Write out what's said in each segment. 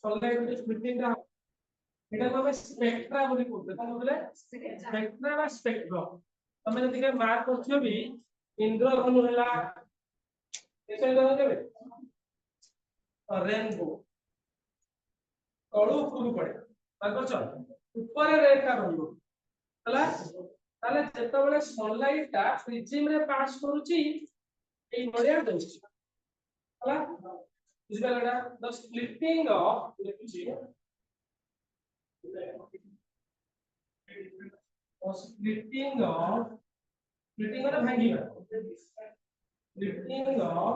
সনলাইট splitting টা এটা হবে স্পেক্ট্রা বলি করতে তাহলে বলে স্পেক্ট্রা বা স্পেক্ট্রম তুমি যদি মার্ক করছো বি ইন্দ্রধনু ହେଲା এসে দেওয়া যাবে রেনবো তଳୁ ଉପରକୁ ପଡେ ବୁଝିପାରୁଛ ଉପରେ ରେଡ୍ ଟା ରହିବ ହେଲା ତାହେଲେ ଯେତେବେଳେ ସନଲାଇଟ ଟା ପ୍ରିଜିମ ରେ ପାସ୍ କରୁଛି এই ଭଳିଆ ଦଉଛି ହେଲା ବୁଝିପାରିଲ ନା ଦ ସ୍ପ୍ଲିଟିଂ ଅଫ ଲେଖୁଛି splitting of splitting মানে ভাঙিবা splitting of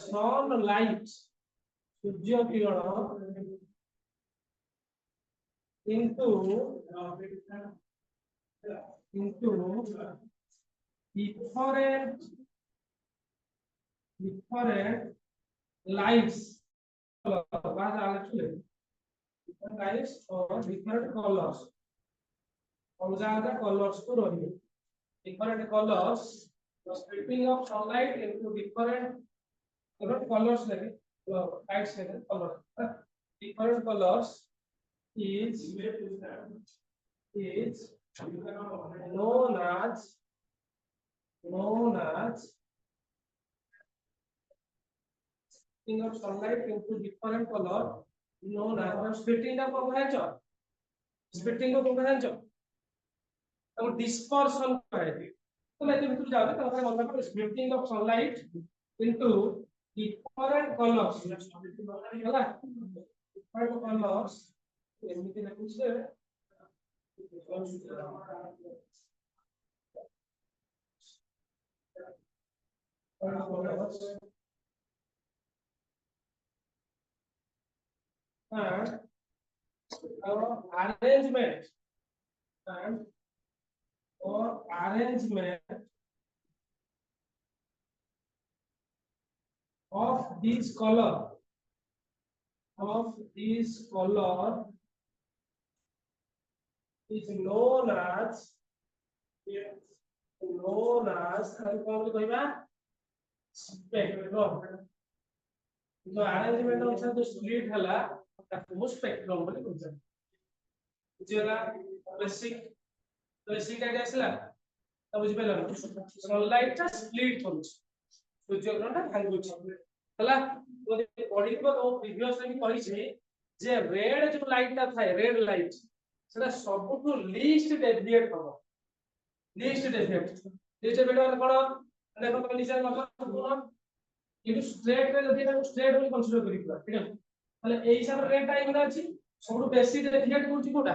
sunlight Surya Kiran into different lights different lights or different colors अलग colors को रही different colors the splitting of sunlight into different colors like lights like colors different colors is known as splitting of sunlight into different color known as splitting of comprehension splitting of comprehension और dispersion है तो मैं तो भीतर जाओगे तो हमारे मतलब है splitting of sunlight into different colors है different colors एमिति ना कुछ है and arrangement and or arrangement of this color is known as कहबा स्पेक्ट्रम तो अरेंजमेंट अनुसार जो स्प्लिट हला ताको स्पेक्ट्रम बोली कहछन बुझिला बेसिक आइडिया आसला तो बुझि पाइला सनलाइट टा स्प्लिट करूछ सूर्य किरण टा भांगुछ हला तो पढिबो तो प्रीवियसली भी कहिछि जे रेड जो लाइट टा थाए रेड लाइट सेटा सबटु लीस्ट डेविएट हो लीस्ट डेविएट कोन देखो तो निशा मतलब कोन কিন্তু স্ট্রেট রে যদি এটা স্ট্রেট বলি কনসিডার করি পুরা ঠিক আছে তাহলে এই হিসাবে রেট টাইম না আছে সবটু বেশি ডেভিয়েট করছি কোটা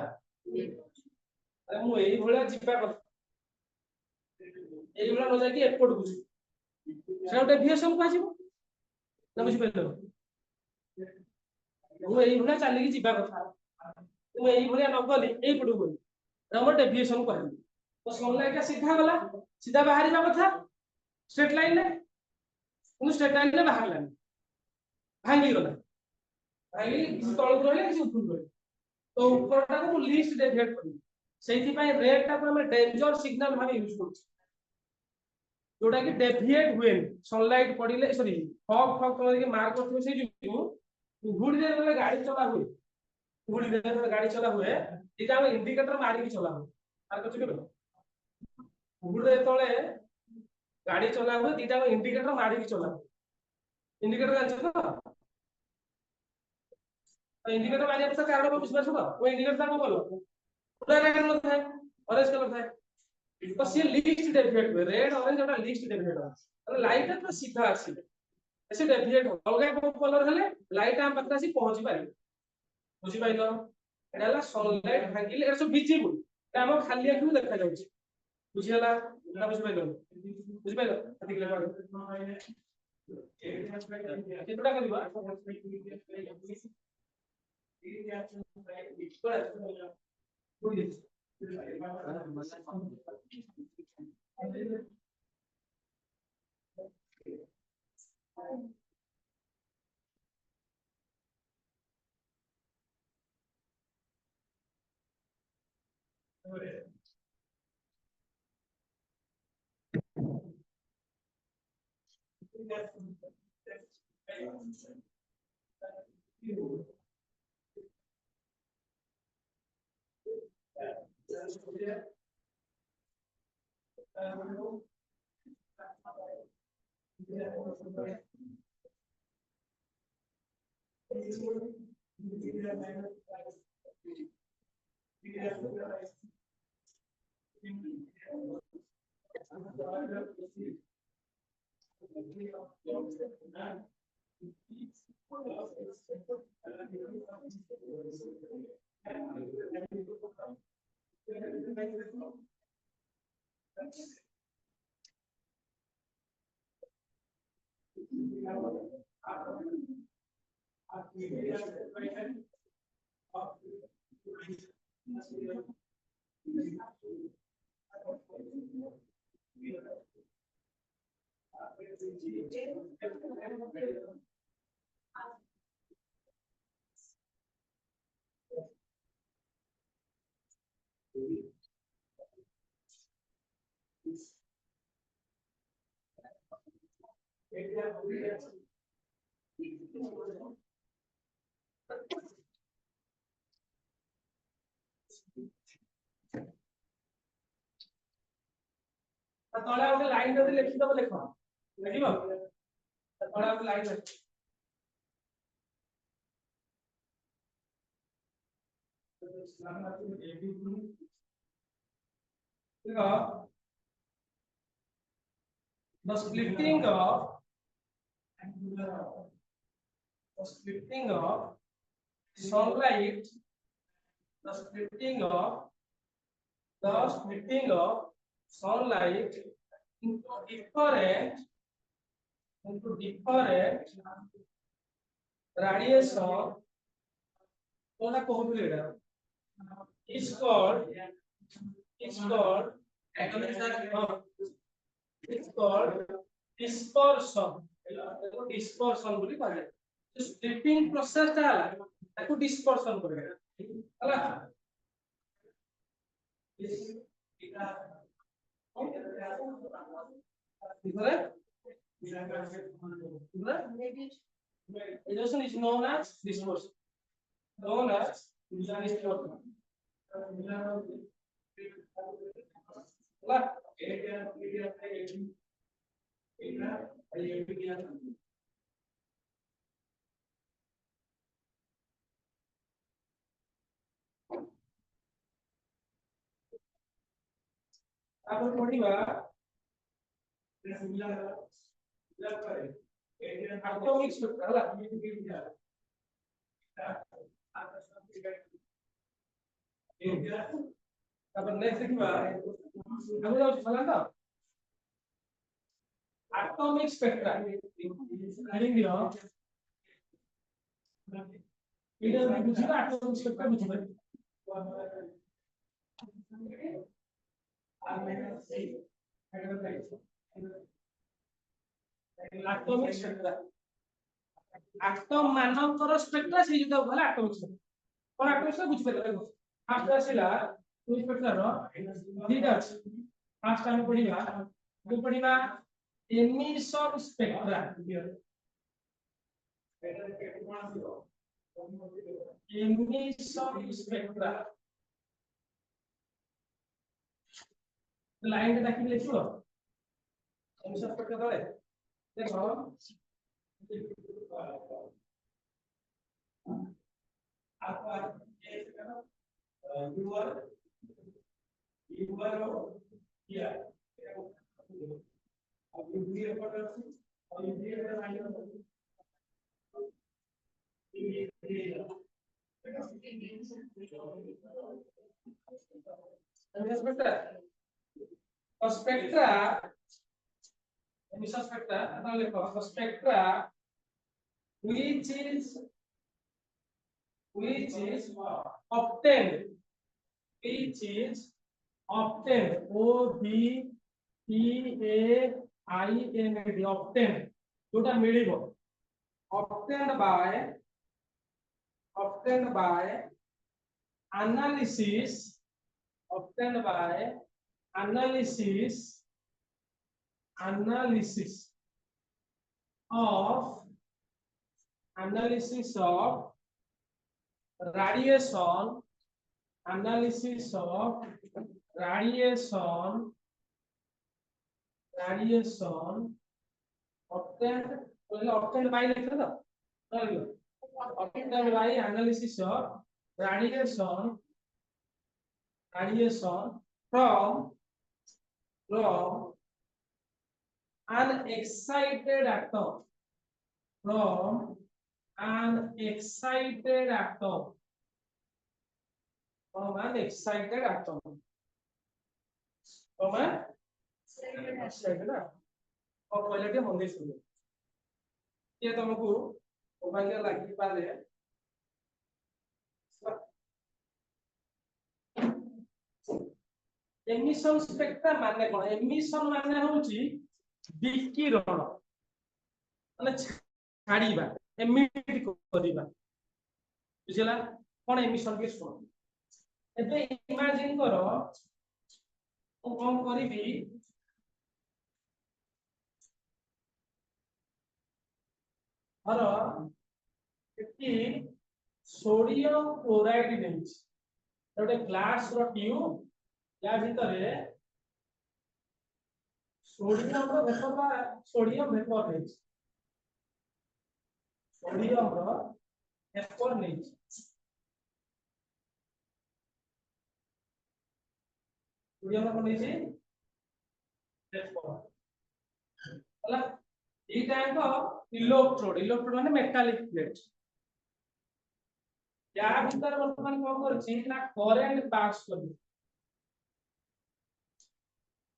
আরে মু এই ভলিয়া জিবা কথা এই ভলিয়া ন যাই কি এপোর্ট বুঝি সেটা ডেভিয়েশন কাজিব না বুঝি পাইলো মু এই ভলিয়া চালি কি জিবা কথা মু এই ভলিয়া ন গলি এই পটু গলি আমরা ডেভিয়েশন করি তো সনলাইট सीधा গলা सीधा বাহারিবা কথা স্ট্রেট লাইন রে स्ट्रेट लाइन में बाहर लाइन भांगी गला भांगी किसी तळ को रहले किसी ऊपर को तो ऊपरटा को लिस्ट डेविएट करी सेहि पय रेड टा को हम डेंजर सिग्नल भाबे यूज करछ जोटा कि डेविएट हुए सनलाइट पडिले सॉरी फॉग तमरे के मार्क करथो से जो घुड़ी दे वाला गाड़ी चला हुए घुड़ी दे वाला गाड़ी चला हुए इटा हम इंडिकेटर मारी के चला हुए आर कुछ के घुड़ी दे तळे गाड़ी चला हुए दीटा को इंडिकेटर मारी के चला इंडिकेटर जानछ तो इंडिकेटर मारी के कारण को विश्वास हो वो इंडिकेटर को बोलो पूरा रेड कलर था ऑरेंज कलर था तो सी लिस्ट डेविएट हुए रेड ऑरेंज और लिस्ट डेविएट हो तो लाइट तो सीधा आसी ऐसे डेविएट हो अलग कलर हले लाइट हम पत्ता सी पहुंची पारी बुझी पाइलो एडाला सनलाइट भागिले ए सब विजिबल हम खाली आंख में देखा जाउची बुझियला ना बुझि पाइलो बुझि पाइलो ठीक ले केतटा करबा ତଳେ ଗୋଟେ ଲାଇନ ଯଦି ଲେଖିଦବ ଲେଖ ଲେଖିବ ତଳେ ଗୋଟେ ଲାଇନ ଲେଖ the splitting of sunlight the splitting of sunlight into different radiation what I call it is called it's called dispersion बोली कहा जाए तो स्प्लिटिंग प्रोसेस टा है ताको डिस्पर्शन करेगा हला Erosion is known as dispersion. Known as dispersion. Apa pढ़िबा atomic structure हला अब नेक्स्ट देखिबा हम जाउ छला त atomic spectra reading दियो इधर बुझिबा atomic spectra बुझिबा atomic spectra atom मानकर स्पेक्ट्रा से जोटा भला atomic spectra और atomic spectra बुझि पाले फास्ट आसिला atomic spectra रो दीटा फास्ट हम पढ़िबा emission spectra emission spectra line देखि लिखो emission spectra तळे देखो आपका ये किया अब ये पर और ये line spectra emission spectra apa lekho spectra which is obtained O B T A I N D obtained जोटा मिलिबो obtained by analysis of radiation analysis of radiation obtained by obtained by analysis of radiation from an excited atom from an excited atom from an excited atom from an excited atom और पहले के होंगे सुनो ये तुमको mobile के लगी पाले एमिशन स्पेक्ट्रम माने कोन एमिशन माने होची विकिरण माने छाड़ीबा एमिट करिबा बुझला कोन एमिशन के सुनो एबे इमेजिन करो ओ कोन करिबी और एटी सोडियम क्लोराइड देछि एटे ग्लास रो ट्यूब या भितरे सोडियम रो वेपर देछि सोडियम रो वेपर नेछि सोडियम रो नेछि वेपर होला एटा को इलेक्ट्रोड माने मेटालिक प्लेट या भीतर वर्तमान को करछि ना करंट पास करबी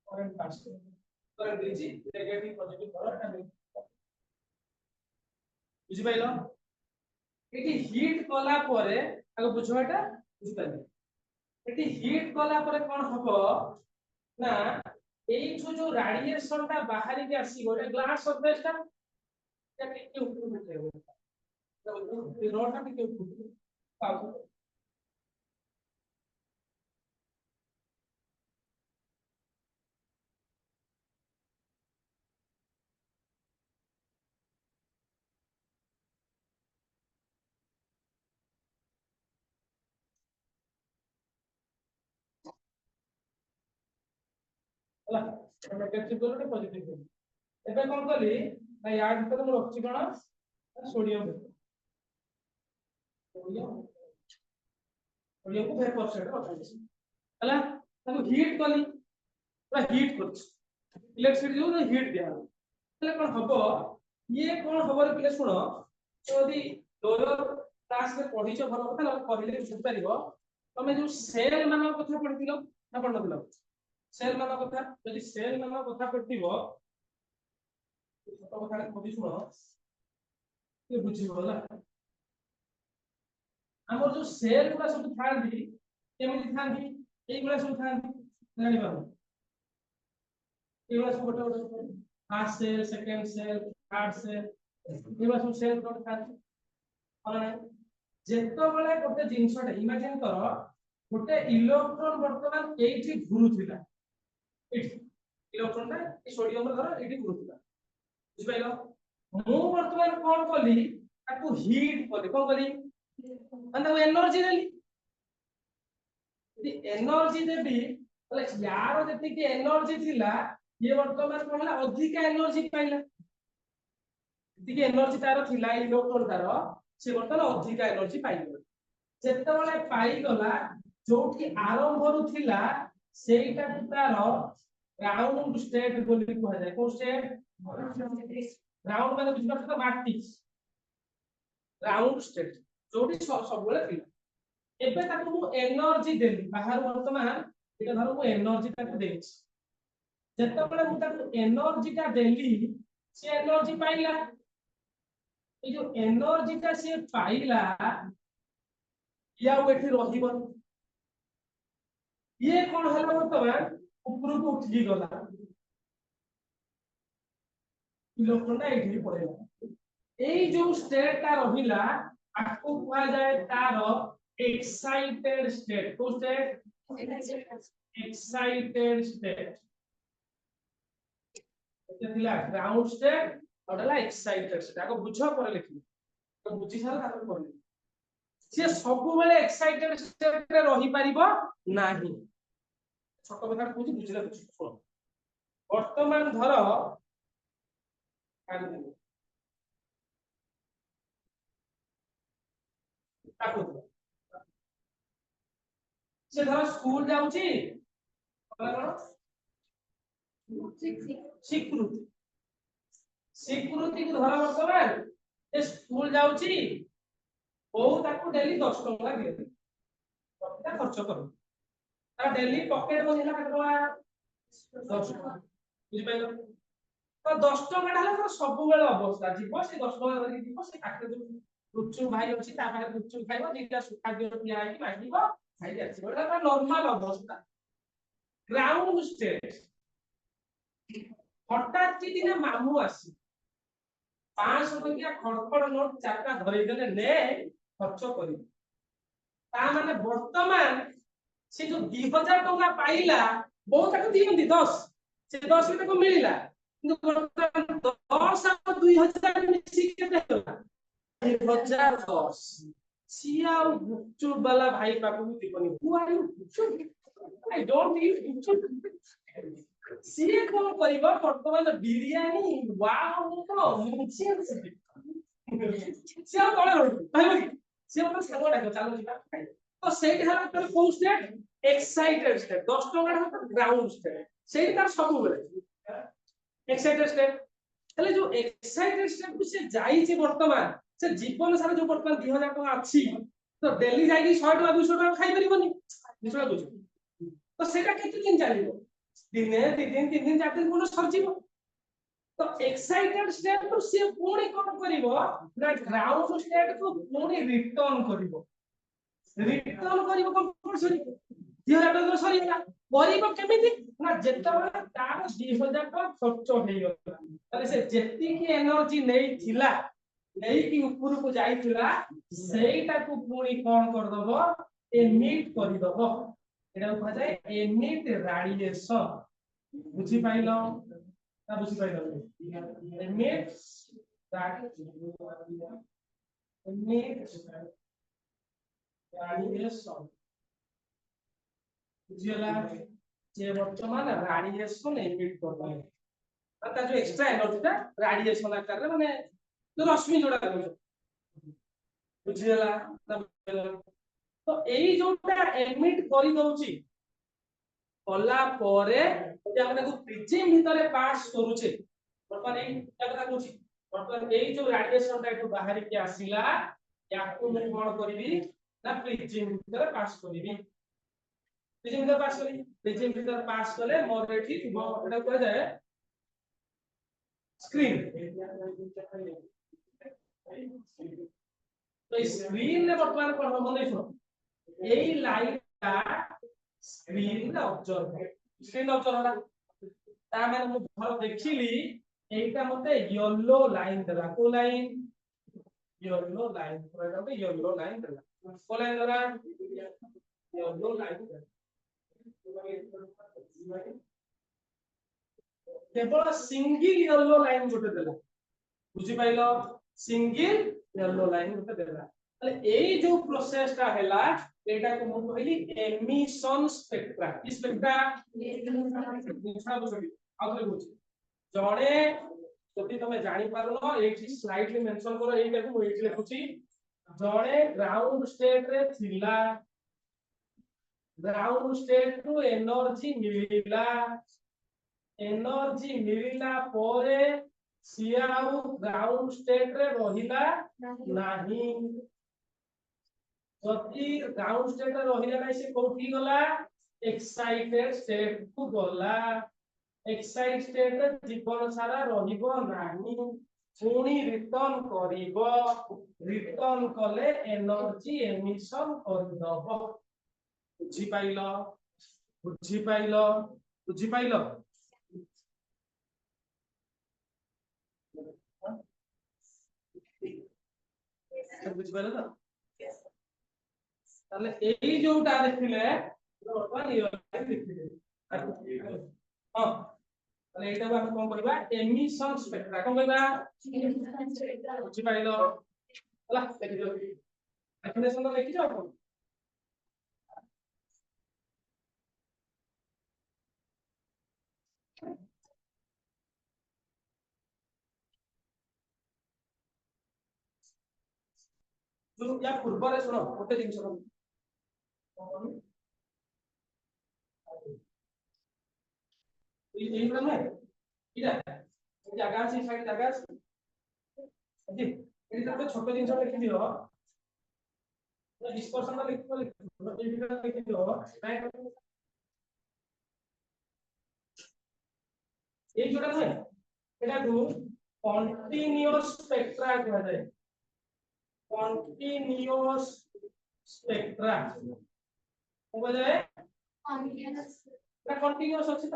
करंट देछि नेगेटिव पॉजिटिव करंट बुझि पाइलो एटी हीट कला परे आगो बुझवाटा बुझि पाइलो एटी हीट कला परे कोन हबो ना एई जो रेडिएशन ता बाहरी के आसी गोटे ग्लास सरफेस ता के ऊपर में रहेगा तो रोड ता के ऊपर पाऊ होला नेगेटिव बोलटे पॉजिटिव बोल एबे कोन कली ना या भीतर म रखछि कोन सोडियम सोडियम को वेपर साइड रखछि होला ताको हीट कली पूरा हीट करछि इलेक्ट्रिसिटी जो हीट दिया तले कोन हबो ये कोन हबो रे प्ले सुनो यदि लोअर क्लास में पढिछ भलो कथा कहले बुझ पारिबो तमे जो सेल मानक कथा पढिथिलो ना पढनथिलो सेल मानक कथा यदि सेल मानक कथा पढिथिबो तो कथा कहि सुनो ये बुझिबो होला हमर जो सेल गुडा सब थांदी केमिति थांदी एई गुडा सब थांदी जानि पाबो एई गुडा सब गोटे first cell second cell third cell एई गुडा सब सेल गुडा थांदी और जेतो बेले गोटे जिंसटा इमेजिन करो गोटे इलेक्ट्रॉन वर्तमान एठी घुरुथिला एठी इलेक्ट्रॉन ता सोडियम धर एठी घुरुथिला बुझि पाइलो मु वर्तमान कोन कली ताकू हीट कली कोन कली अंदर एनर्जी देली एनर्जी देबी बोले यार जति की एनर्जी थिला ये वर्तमान कोन अधिक एनर्जी पाइला जति की एनर्जी तार थिला इलेक्ट्रॉन तार से वर्तमान अधिक एनर्जी पाइला जेते बेले पाई गला जोठी आरंभ रु थिला सेटा तार ग्राउंड स्टेट बोली कहै जाय को स्टेट ग्राउंड माने बुझबा त माटी ग्राउंड स्टेट जोठी सब बेले थिला एबे ताको मु एनर्जी देली बाहर वर्तमान एटा धर मु एनर्जी ताको देछि जेते बेले मु ताको एनर्जी ता देली से एनर्जी पाइला ए जो एनर्जी ता से पाइला या वेठी रहिबो ये कोन हला वर्तमान ऊपर को उठी गला इलेक्ट्रॉन ता एठी पड़ेला एई जो स्टेट ता रहिला आको कुआ जाय तार एक्साइटेड स्टेट को स्टेट एक्साइटेड स्टेट एते थिला ग्राउंड स्टेट और हला एक्साइटेड स्टेट आको बुझा पर लिखि तो बुझी सारा ताको पढले सी सब बेले एक्साइटेड स्टेट रे रही परिबो नाही छोट कथा कहूँ बुझिला वर्तमान धर से धर स्कूल जाउची स्वीकृति स्वीकृति को धर वर्तमान ए स्कूल जाउची ओ ताको डेली 10 टका दे पता खर्च करू ता डेली पॉकेट मनी ला कटवा 10 टका बुझि पाइलो तो 10 टका ढाला तो सब बेले अवस्था जीव से 10 टका धरि जीव से काटे दो गुच्चू भाई अछि ता पाखे गुच्चू खाइबो दीटा सुखा दियो पिया आकी मागिबो खाइ जाछि एटा नॉर्मल अवस्था ग्राउंड स्टेट हठात की दिने मामू आसी 500 टकिया खड़खड़ नोट चारटा धरि देले ने खर्च करी ता माने वर्तमान से जो 2000 टका पाइला बहुत ताको दियंती 10 से 10 में ताको मिलिला किंतु वर्तमान 10 और 2000 मिसी केते होला 2010 सिया गुपचुप वाला भाई पाकू दीपनी who are you I don't eat gupchup सिए कोन करिबो वर्तमान बिरयानी वाओ तो मुछे सिया तळे रहू भाई सिया तो सागो डाको चालू जिबा तो सेट हला तर को स्टेट एक्साइटेड स्टेट 10 टका हता ग्राउंड स्टेट सेट तार सब बेले एक्साइटेड स्टेट तले जो एक्साइटेड स्टेट को से जाई छि वर्तमान से जीवन सारा जो वर्तमान 2000 टका अछि तो डेली जाई 100 टका 200 टका खाइ परिबोनी 200 टका तो सेटा केते दिन चलिबो दिने 2 दिन 3 दिन 4 दिन कोन सरजिबो तो एक्साइटेड स्टेट तो से पुणी कोन करिवो ना ग्राउंड स्टेट को पुणी रिटर्न करिवो कंपल्सरी 2000 टका सरीला करिवो केमिति ना जेतबे तार 2000 टका खर्च हेई गला तले से जेति की एनर्जी नै थिला नै की ऊपर को जाइथिला सेटा को पुणी कोन कर दबो एमिट करि दबो एटा कहा जाय एमिट रेडिएशन बुझी पाइलो ना बुझी पाइलो एमिट रेडिएशन बुझिला जे वर्तमान रेडिएशन एमिट करबो आता जो एक्स्ट्रा एनर्जी ता रेडिएशन आकार रे माने जो रश्मि जोड़ा करो बुझिला तो एई जोटा एमिट करि दउची कला परे जे हम ताको प्रिज्म भीतर पास करूचे वर्तमान एई कथा कहूची वर्तमान एई जो रेडिएशन ता एठो बाहर के आसीला याको मैं कोन करबी ना प्रिज्म भीतर पास करबी प्रिज्म भीतर पास करी प्रिज्म भीतर पास करले मोर एठी थिबो एटा कह जाय स्क्रीन तो स्क्रीन ने वर्तमान कोन मने सुनो एई लाइट का स्क्रीन रे ऑब्जर्व स्क्रीन ऑब्जर्व होला ता माने मु घर देखिली एटा मते येलो लाइन देला को लाइन येलो लाइन पूरा पे येलो लाइन देला को लाइन देला येलो लाइन केवल सिंगल येलो लाइन गोटे देला बुझी पाइलो सिंगल येलो लाइन गोटे देला तले एई जो प्रोसेस ता हैला एटा को मु कहली एमिशन स्पेक्ट्रा ई स्पेक्ट्रा दूसरा बुझी आउथले बुझी जणे जति तमे जानि पारलो एठी स्लाइडली मेंशन करो एटा को एठी लिखुची जणे ग्राउंड स्टेट रे थिला ग्राउंड स्टेट टू एनर्जी मिलिला परे सियाउ ग्राउंड स्टेट रे रहिला नाही जति ग्राउंड स्टेट रे रहिला नाही से कोठी गला एक्साइटेड स्टेट को गला एक्साइटेड स्टेट रे जीवन सारा रहिबो नाही पुणी रिटर्न कले एनर्जी एमिशन कर दबो बुझी पाइलो बुझी पाइलो बुझी पाइलो बुझी पाइलो तो তাহলে এই যোটা দেখিলে বর্তমান ইয়ে দেখিলে হ্যাঁ তাহলে এটা আমি কোন করিবা এমিশন স্পেক্ট্রা কোন করিবা বুঝি পাইলো হলা দেখি দিও डेफिनेशन तो लिखि जाओ जो या पूर्व रे सुनो गोटे जिंस এই গুলো নয় এটা এই জায়গা আছে সাইড জায়গা আছে জি এটা একটা ছোট জিনিস লিখি দিও ডিসকাশনটা লিখি এই ভিডিওটা লিখি দিও এই যেটা নয় এটা কো কন্টিনিউয়াস স্পেক্ট্রা কুহাଯାଏ কন্টিনিউয়াস স্পেক্ট্রা কুহাଯାଏ এটা কন্টিনিউয়াস ଅଛି ତ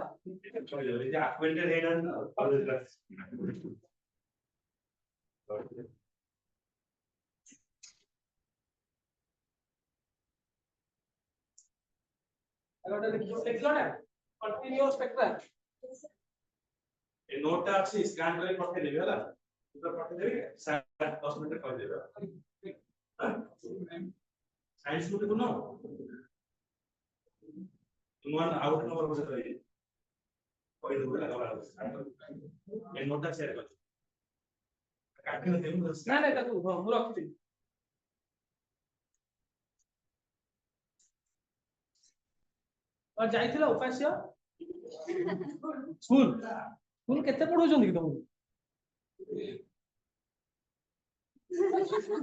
এই যে আকুয়েন্টেড হেডার না কলেজ ক্লাস আগোটা লিখলো না কন্টিনিউয়াস স্পেক্ট্রা এই নোটটা আছে স্ক্যান করে পঠিয়ে দেবে হলা এটা পঠিয়ে দেবে 10 মিনিটে করে দেবে সায়েন্স গ্রুপে কোনো তোমার আউট নম্বর বসে রয়েছে ওই দেবে লাগাবার এই নোটটা শেয়ার করো কাটকে দেব না না এটা তো ମୁଁ ରଖୁଛି और ଯାଇଥିଲ ଉପାସ୍ୟ ସ୍କୁଲ ସ୍କୁଲ କେତେ ପଢଉଛନ୍ତି କି ତମକୁ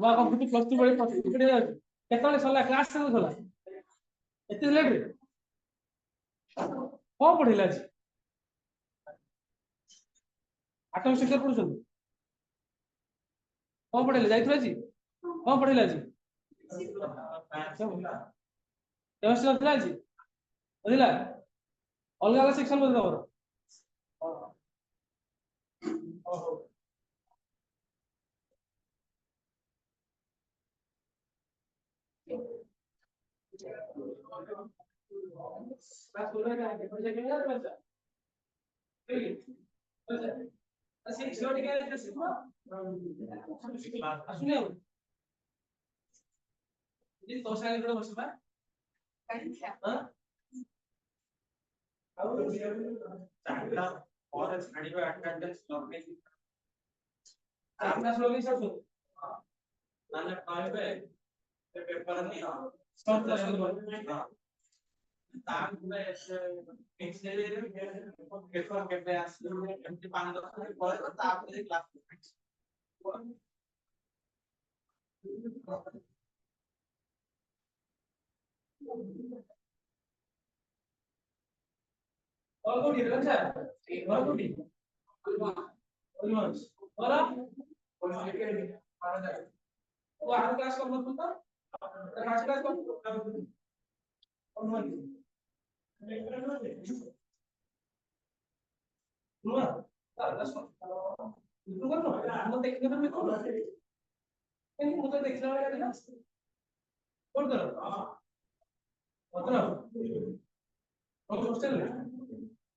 ବା କମ୍ପ୍ୟୁଟର ପ୍ଲସ୍ 2 ବେଳେ ପଢି ଯାଉଛି କେତେବେଳେ ସରିଲା କ୍ଲାସ କେତେବେଳେ ସରିଲା ଏତେ ଲେଟ୍ ରେ କଣ ପଢିଲା ଆଜି ଆଟମ ସେକ୍ଟର ପଢୁଛନ୍ତି କଣ ପଢିଲେ ଯାଇଥିଲ ଆଜି କଣ ପଢିଲେ ଆଜି କେମିଷ୍ଟ୍ରି ନଥିଲା ଆଜି ବୁଝିଲା ଅଲଗା ଅଲଗା ସେକ୍ସନ ବୋଧେ ତମର और छाड़िबा अटेंडेंस लगे आपना स्लोली सब माने कहबे से पेपर नहीं सब हां ताकबे नेक्स्ट डे रे पेपर केबे आसलो एमटी 5-10 मिनिट परे तापर क्लास और कोडी रंजा और कोडी ऑलमोस्ट और वो आठ क्लास का मतलब था क्लास का नुआ class itu kan mau teknik kan itu ini mudah teknik lagi kan betul betul और हॉस्टल में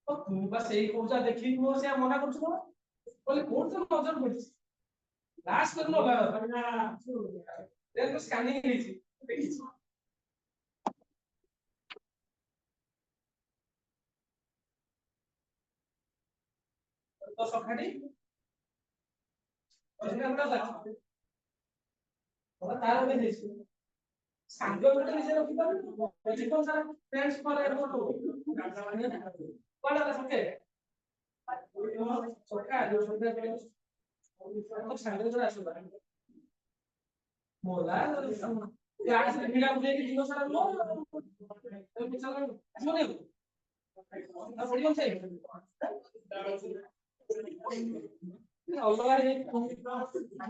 तो तू बस यही कोचा देखी वो से मना कर छो बोले कोन से नजर पड़ी लास्ट कर लो ना देन तो स्कैनिंग लीजिए देखिए तो सखाड़ी और इसमें अपना लक्ष्य और तार में है सांग बेटे निजे रखी पार जीवन सारा फ्रेंड्स पर एयरपोर्ट कोड़ा का सके छोटा जो छोटा तो सांग जो आसो मोला क्लास में भिड़ा बुझे कि जीवन सारा लो तो पिछला क्यों नहीं ना बड़ी कौन से अलग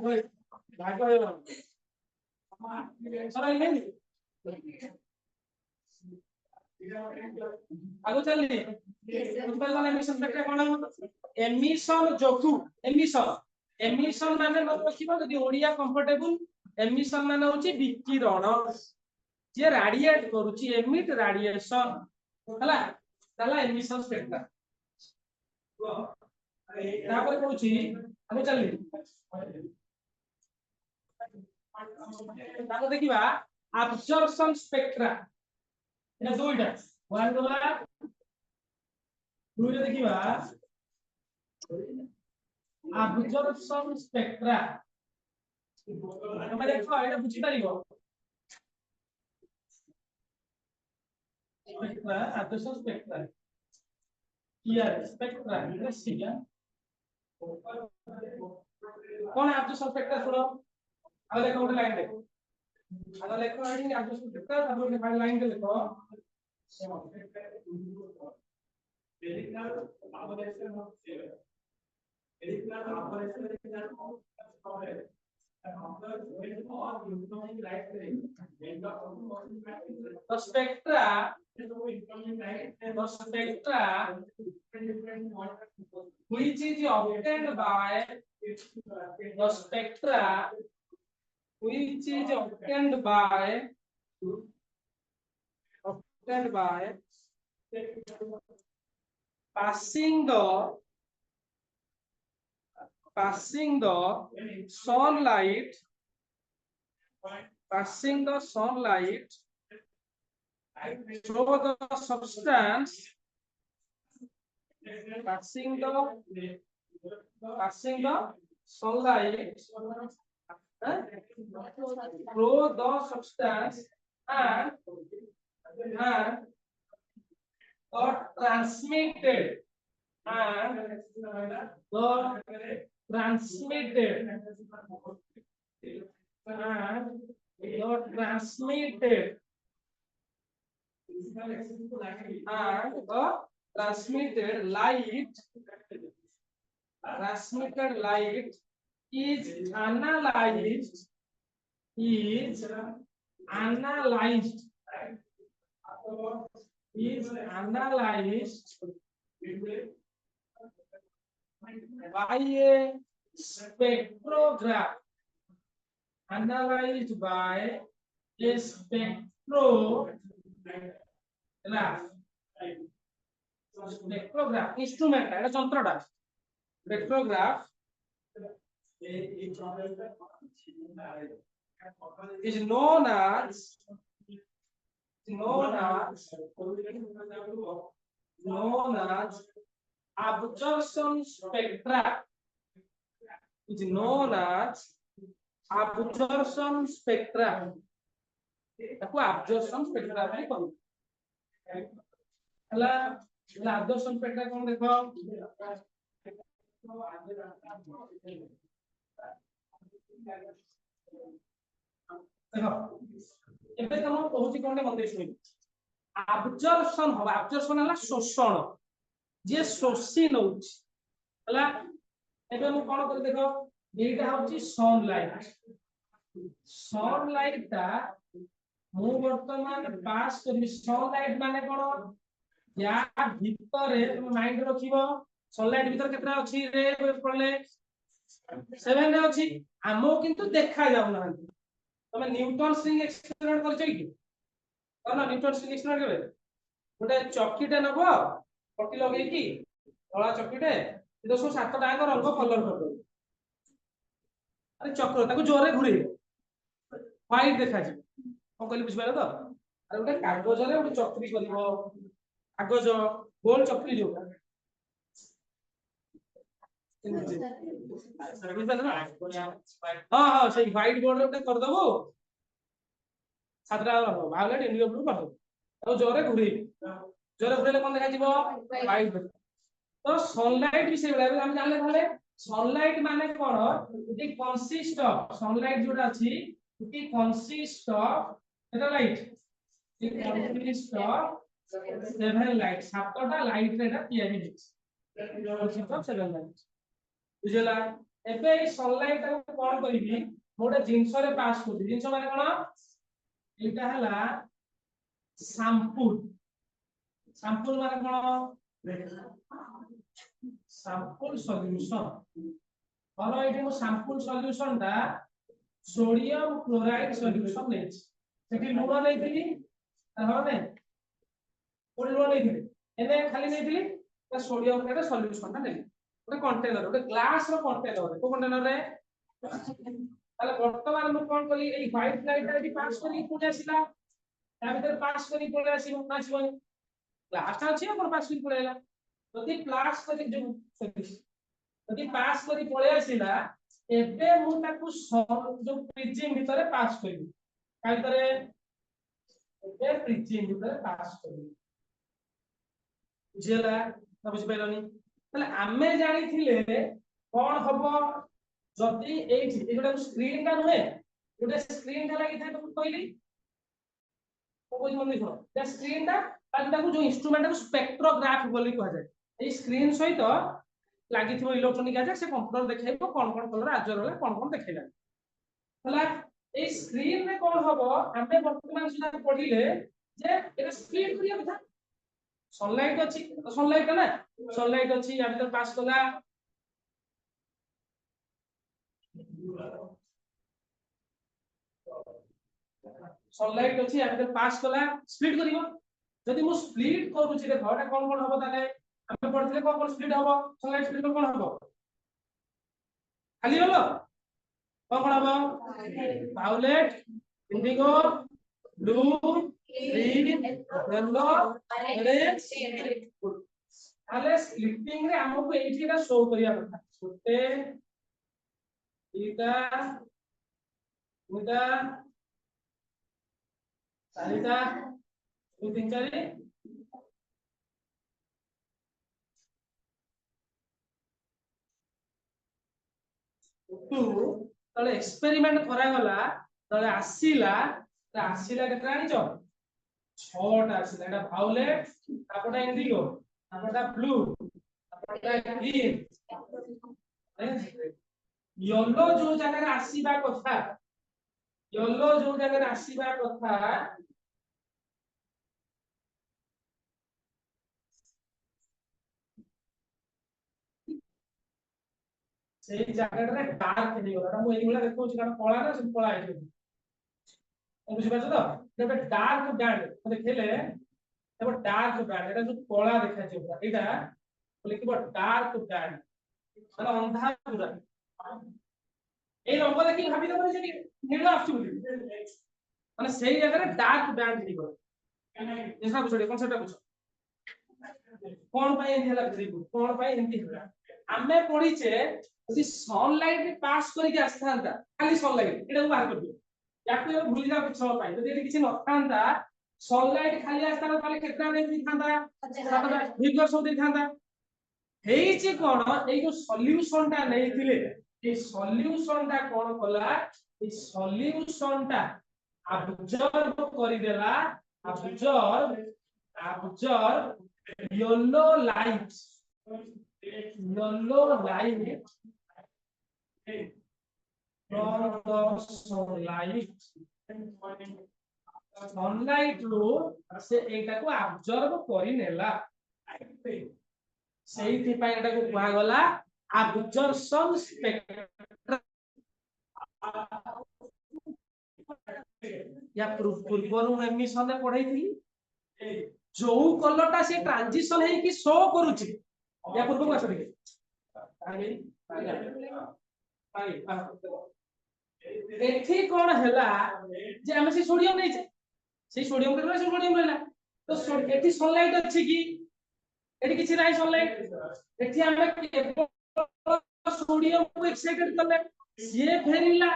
है भाग है सर नहीं आगो चलनी प्रिंसिपल वाला एमिशन फैक्टर कोन एमिशन जोकु एमिशन माने न रखिबा जदी ओडिया कंफर्टेबल एमिशन माने होची विकिरण जे रेडिएट करूची एमिट रेडिएशन हला ताला एमिशन स्पेक्ट्रम तापर कहूची आगो चलनी ତାକୁ ଦେଖିବା absorption spectra এটা দুইটা ওয়ান গলা দুইটা ଦେଖିବା absorption spectra ତମେ ଦେଖ এটা ବୁଝି ପାରିବ spectra absorption spectra here spectra এটা সিগা কোন absorption spectra শুনো আগে দেখো ଗୋଟେ লাইন দেখো আগে লেখো আইডি absorption spectra তারপর একটা লাইন দেখো the spectra which is obtained by the spectra which is obtained by passing the sunlight through the substance passing the sunlight through the substance and got transmitted and transmitted light is analyzed by a spectrograph spectrograph instrument এটা যন্ত্রটা spectrograph is known as absorption spectra is known as absorption spectra তাକୁ absorption spectra ବୋଲି କହୁ ହେଲା absorption spectra কোন দেখো देखो ଏବେ ତମ କହୁଛି କୋনଟେ ମନେ ଶୁଣି absorption ହବ absorption ହେଲା ଶୋଷଣ जे ଶୋଷି ନଉଛି ହେଲା ଏବେ ମୁଁ କଣ କରି ଦେଖ ଏଇଟା ହଉଛି ସନଲାଇଟ ଟା ମୁଁ ବର୍ତ୍ତମାନ ପାସ୍ କରିବି ସନଲାଇଟ ମାନେ କଣ या ভিতরে তুমি মাইন্ড ରଖିବ ସନଲାଇଟ ଭିତରେ କେତେଟା ଅଛି ରେ ପଡଲେ 7 ରେ ଅଛି ଆମକୁ କିନ୍ତୁ ଦେଖା ଯାଉ ନାହାନ୍ତି ତମେ ନ୍यूटन स्ट्रिंग एक्सपेरिमेंट କରିଛ କି କଣ ନ୍यूटन स्ट्रिंग एक्सपेरिमेंट କେବେ ଗୋଟେ ଚକିଟେ ନବ ପଟି ଲଗେଇକି ଧଳା ଚକିଟେ ଏତ ସବୁ ସାତଟା ଆଙ୍କ ରଙ୍ଗ କଲର କରିଦେବ ଆରେ ଚକ୍ର ତାକୁ ଜୋରରେ ଘୁରେଇବ ହ୍ୱାଇଟ ଦେଖାଯିବ କଣ କହିଲି ବୁଝିପାରିଲ ତ ଆରେ ଗୋଟେ କାଗଜରେ ଗୋଟେ ଚକ୍ରି କରିବ କାଗଜ ଗୋଲ ଚକ୍ରି ଯୋଉଟା हाँ हाँ सही व्हाइट बोर्ड रे उठे कर दबो सातरा रहो भायोलेट इंडिगो ब्लू कर दो तो जोरे घुरेले कोन देखा जीवो व्हाइट तो सनलाइट भी से बेला हम जानले भाले सनलाइट माने कोन इट कंसिस्ट ऑफ सनलाइट जोटा अछि it consist of Etah light it consist of 7 light सातटा लाइट रे एटा तयारी हिच कंसिस्ट ऑफ 7 लाइट बुझला एबे ई सनलाइट को कोन करिवि मोटे जिंस रे पास करबि जिंस माने कोन एटा हला सैंपल माने कोन सैंपल सॉल्यूशन और एटी मो सैंपल सॉल्यूशन दा सोडियम क्लोराइड सॉल्यूशन नै सेठी लूण नैथिली ताहने कोन लूण नैथिली एने खाली नैथिली ता सोडियम क्लोराइड सॉल्यूशन दा नै ଗୋଟେ କଣ୍ଟେନର ଗୋଟେ ଗ୍ଲାସ ର କଣ୍ଟେନର କୋ କଣ୍ଟେନର ରେ তাহলে বর্তমান মু কোন করি এই হোয়াইট লাইটটা এটি পাস করি পুনে আসিলা তা ভিতরে পাস করি পড়ে আসিব আসিব লাস্ট আছে কোন পাস করি পড়েলা যদি প্লাস করি যদি পাস করি পড়ে আসিলা ଏବେ ମୁଁ ତାକୁ ଯୋଉ ପ୍ରିଜିମ୍ ଭିତରେ ପାସ୍ କରିବି ତା ଭିତରେ ଏବେ ପ୍ରିଜିମ୍ ଭିତରେ ପାସ୍ କରିବି ବୁଝିଲା ନା ବୁଝିପାରିଲନି ତାହେଲେ ଆମେ ଜାଣିଥିଲେ କଣ ହବ ଯଦି ଏଇଠି ଏଇଟା ସ୍କ୍ରିନ୍ ଟା ନୁହେଁ ଗୋଟେ ସ୍କ୍ରିନ୍ ଟା ଲାଗିଥାଏ ତ କହିଲି କୋଇ ମନେ ଦେଖ ତା ସ୍କ୍ରିନ୍ ଟା ତାକୁ ଯୋଉ ଇନଷ୍ଟ୍ରୁମେଣ୍ଟ କୁ ସ୍ପେକ୍ଟ୍ରୋଗ୍ରାଫ ବୋଲି କୁହାଯାଏ ଏଇ ସ୍କ୍ରିନ୍ ସହିତ ଲାଗିଥିବ ଇଲେକ୍ଟ୍ରୋନିକ ଗ୍ୟାଜେଟ ସେ କମ୍ପ୍ୟୁଟର ଦେଖେଇବ କଣ କଣ କଲର ଆଜର ହେଲା କଣ କଣ ଦେଖେଇଲା ହେଲା ଏଇ ସ୍କ୍ରିନ୍ ରେ କଣ ହବ ଆମେ ବର୍ତ୍ତମାନ ସୁଧା ପଢିଲେ ଯେ এটা ସ୍ପ୍ଲିଟ୍ କରିବା କଥା ସନଲାଇଟ ଅଛି ସନଲାଇଟ ନା ସନଲାଇଟ ଅଛି ୟା ଭିତରେ ପାସ୍ କଲା सनलाइट अछि या फिर पास कला स्प्लिट करिवो जदि मु स्प्लिट करूची देखो एटा कोन कोन हबो ताले हम पढथिले कोन कोन स्प्लिट हबो सनलाइट स्प्लिट कोन हबो खाली हलो कोन कोन हबो violet indigo blue green yellow red आले स्प्लिटिंग रे हमको एठीटा शो करिया କଥା छोटे इटा उदा सारिता 2 3 4 तले एक्सपेरिमेंट करा गला तले आसीला केते जानिचो 6 टा आसीला एटा वायलेट तापटा इंडिगो तापटा ब्लू तापटा ग्रीन येलो जो जगह आसीबा कथा येलो जो जगह आसीबा कथा सेही जगह रे डार्क हे गला मु एई गुला देखौ छी कारण कळा ना सब कळा आइ बुझि पाछो तो जब डार्क बैंड देखले तब डार्क बैंड एटा जो कळा देखा छै एटा लिखिबो डार्क बैंड माने अंधार पूरा ए रंग देखि भाबि दबो जे नील आछी बुझि माने सेही जगह रे डार्क बैंड हे गला एसा बुझो कॉन्सेप्ट बुझो कोन पाई एंती हला कोन पाई एंती हला आमे पढिचे यदि सनलाइट पास करके आस्थांता खाली सनलाइट एटा बाहर कर दियो याको भूल जा कुछ समय पाई यदि किछि नथांता सनलाइट खाली आस्थांता ताले केतना ने दिखांता फिगर सब दिखांता हेइछि कोन ए जो सॉल्यूशन टा नेइथिले ए सॉल्यूशन टा कोन कला ए सॉल्यूशन टा ऑब्जर्व करि देला observe yellow light from the sunlight रो से एटा को ऑब्जर्व करि नेला सेही पई एटा को कुआ गला ऑब्जर्वेशन स्पेक्ट्रम या पूर्व एमिशन ने पढाई थी जो कलरटा से ट्रांजिशन है कि शो करूची या पूर्व को आसो एथि कोन हैला जे हम से सोडियम नै छै से सोडियम के से सोडियम रहला तो एथि सनलाइट अछि कि एथि किछि नै सनलाइट एथि हम सोडियम को एक्साइटेड करले सीए फेरिला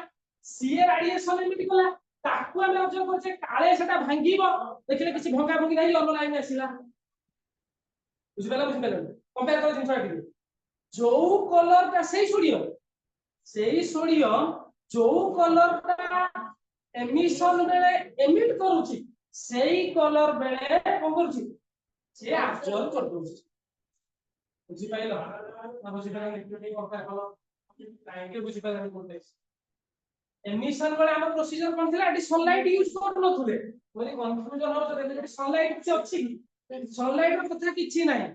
सीए रेडिएशन एमिट कला ताकू हम ऑब्जर्व करछे काळे सेटा भांगीबो देखले किछि भंगा भंगी नै येलो लाइन आसीला बुझि पेला कंपेयर कर जिंस आटी जो कलर ता सेही सोडियम जो कलर ता एमिशन बेले एमिट करूची सेही कलर बेले कोन करूची से ऑब्जर्व कर दोची बुझि पाइलो ना बुझि पाइलो इलेक्ट्रिक कंपेयर कलो काहे बुझि पाइलो कोनटे एमिशन बेले हम प्रोसीजर कोन थिला एटी सनलाइट यूज कर नथुले बोली कंफ्यूजन हो जदि एटी सनलाइट छै अछि सनलाइट रो कथा किछि नाही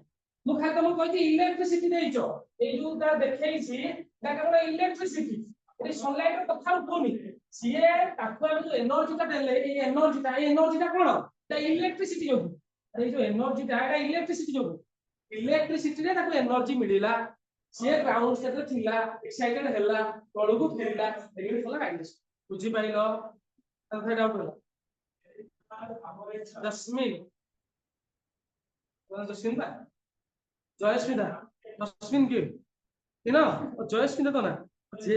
मु खाली तुम कहती इलेक्ट्रिसिटी देइछो ए जो ता देखैछि ता केवल इलेक्ट्रिसिटी ए सनलाइट रो कथा उठोनी सीए ताको हम जो एनर्जी ता देले ए एनर्जी ता कोन ता इलेक्ट्रिसिटी जो ए जो एनर्जी ता इलेक्ट्रिसिटी रे ताको एनर्जी मिलिला ସିଏ ଗ୍ରାଉଣ୍ଡ ସ୍ଟେଟରେ ଥିଲା ଏକ୍ସାଇଟେଡ ହେଲା ତଳକୁ ଫେରିଲା ଏଇଠି ହେଲା ମାଇନସ ବୁଝି ପାଇଲ ତାପରେ ଡାଉଟ ହେଲା ଜସ୍ମିନ ଜସ୍ମିନ ବା ଜୟସ୍ମିତା ଜସ୍ମିନ କିଏ କିନ ଜୟସ୍ମିତା ତ ନା ଯେ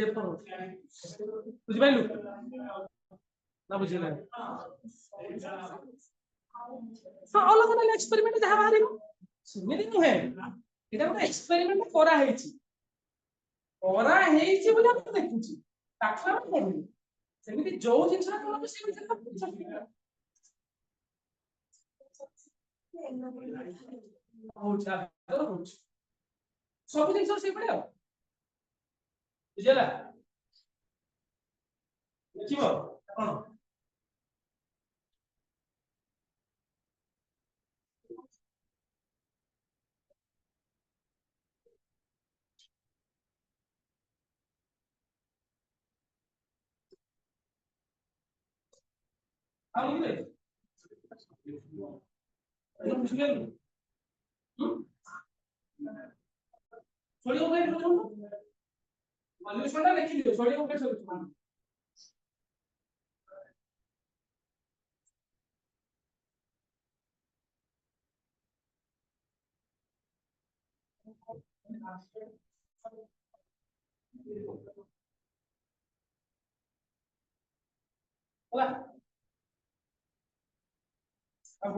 ବୁଝିପାଇଲୁ ନା ବୁଝିଲା ହଁ ଅଲଗା ନେଲେ ଏକ୍ସପେରିମେଣ୍ଟ ଯାହା ବାହାରିବ ସେମିତି ନୁହେଁ এটা ଗୋଟେ ଏକ୍ସପେରିମେଣ୍ଟ କରାହେଇଛି ବୋଲି ଆମେ ଦେଖୁଛି ତାକୁ ଆମେ ପଢୁନି ସେମିତି ଯୋଉ ଜିନିଷଟା କଲୁ ସେଇ ଜିନିଷଟା ହଉଛି ସବୁ ଜିନିଷ ସେଇଭଳିଆ ଆଉ ବୁଝିଲା ଦେଖିବ କଣ ଆଉ ବୁଝିପାରିଲୁ ସୋଡ଼ିୟମ ସଲ୍ୟୁସନଟା ଲେଖିଦିଅ ସୋଡ଼ିୟମ ସଲ୍ୟୁସନ ହେଲା ଆଉ